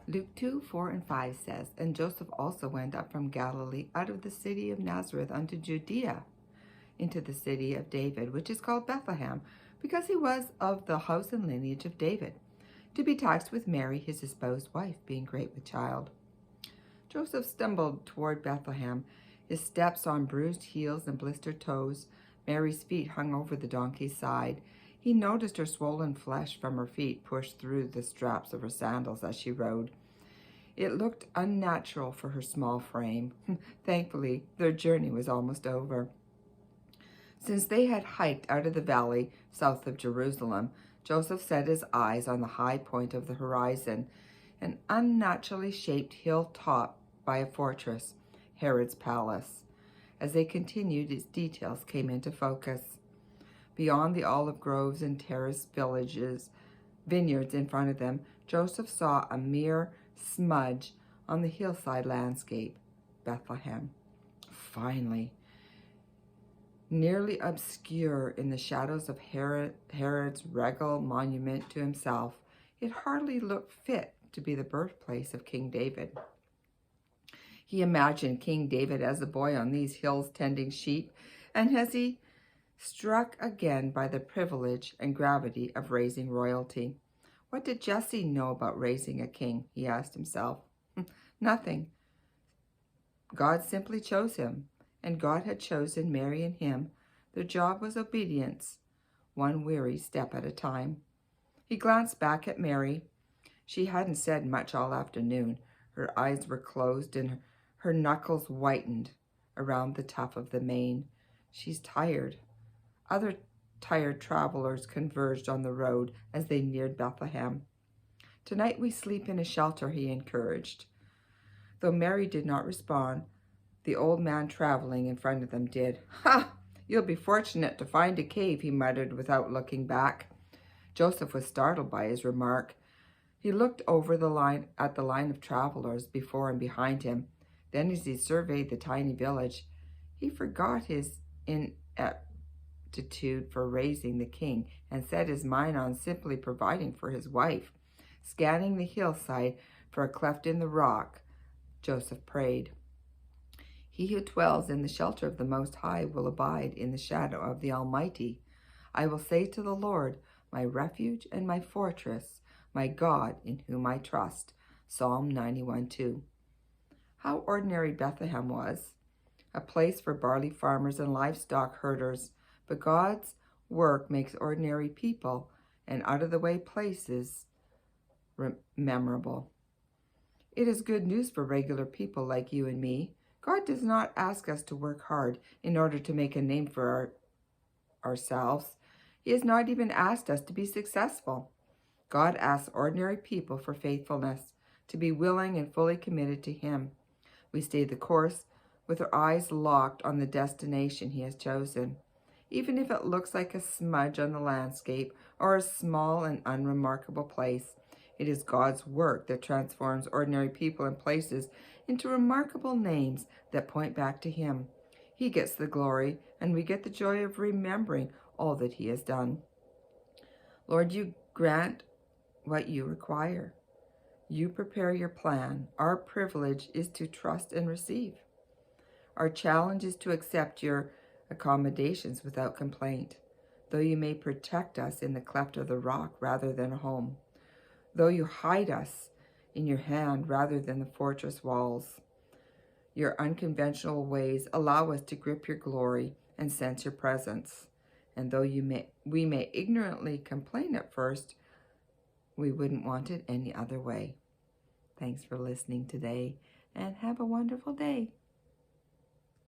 Luke 2, 4 and 5 says, And Joseph also went up from Galilee out of the city of Nazareth unto Judea, into the city of David, which is called Bethlehem, because he was of the house and lineage of David, to be taxed with Mary, his espoused wife, being great with child. Joseph stumbled toward Bethlehem, his steps on bruised heels and blistered toes. Mary's feet hung over the donkey's side. He noticed her swollen flesh from her feet pushed through the straps of her sandals as she rode. It looked unnatural for her small frame. Thankfully, their journey was almost over. Since they had hiked out of the valley south of Jerusalem, Joseph set his eyes on the high point of the horizon, an unnaturally shaped hill topped by a fortress, Herod's palace. As they continued, its details came into focus. Beyond the olive groves and terraced vineyards in front of them, Joseph saw a mere smudge on the hillside landscape, Bethlehem. Finally, nearly obscure in the shadows of Herod's regal monument to himself, it hardly looked fit to be the birthplace of King David. He imagined King David as a boy on these hills tending sheep, and as he struck again by the privilege and gravity of raising royalty. What did Jesse know about raising a king? He asked himself. Nothing. God simply chose him, and God had chosen Mary and him. Their job was obedience, one weary step at a time. He glanced back at Mary. She hadn't said much all afternoon. Her eyes were closed and her knuckles whitened around the tuft of the mane. She's tired. Other tired travelers converged on the road as they neared Bethlehem. Tonight we sleep in a shelter, he encouraged. Though Mary did not respond, the old man traveling in front of them did. Ha! You'll be fortunate to find a cave, he muttered without looking back. Joseph was startled by his remark. He looked over at the line of travelers before and behind him. Then as he surveyed the tiny village, he forgot his ineptitude for raising the king and set his mind on simply providing for his wife. Scanning the hillside for a cleft in the rock, Joseph prayed. He who dwells in the shelter of the Most High will abide in the shadow of the Almighty. I will say to the Lord, my refuge and my fortress, my God in whom I trust. Psalm 91:2. How ordinary Bethlehem was, a place for barley farmers and livestock herders, but God's work makes ordinary people and out-of-the-way places memorable. It is good news for regular people like you and me. God does not ask us to work hard in order to make a name for ourselves. He has not even asked us to be successful. God asks ordinary people for faithfulness, to be willing and fully committed to Him. We stay the course with our eyes locked on the destination He has chosen. Even if it looks like a smudge on the landscape or a small and unremarkable place, it is God's work that transforms ordinary people and places into remarkable names that point back to Him. He gets the glory, and we get the joy of remembering all that He has done. Lord, you grant what you require. You prepare your plan. Our privilege is to trust and receive. Our challenge is to accept your accommodations without complaint, though you may protect us in the cleft of the rock rather than a home, though you hide us in your hand rather than the fortress walls. Your unconventional ways allow us to grip your glory and sense your presence. And though we may ignorantly complain at first, we wouldn't want it any other way. Thanks for listening today, and have a wonderful day.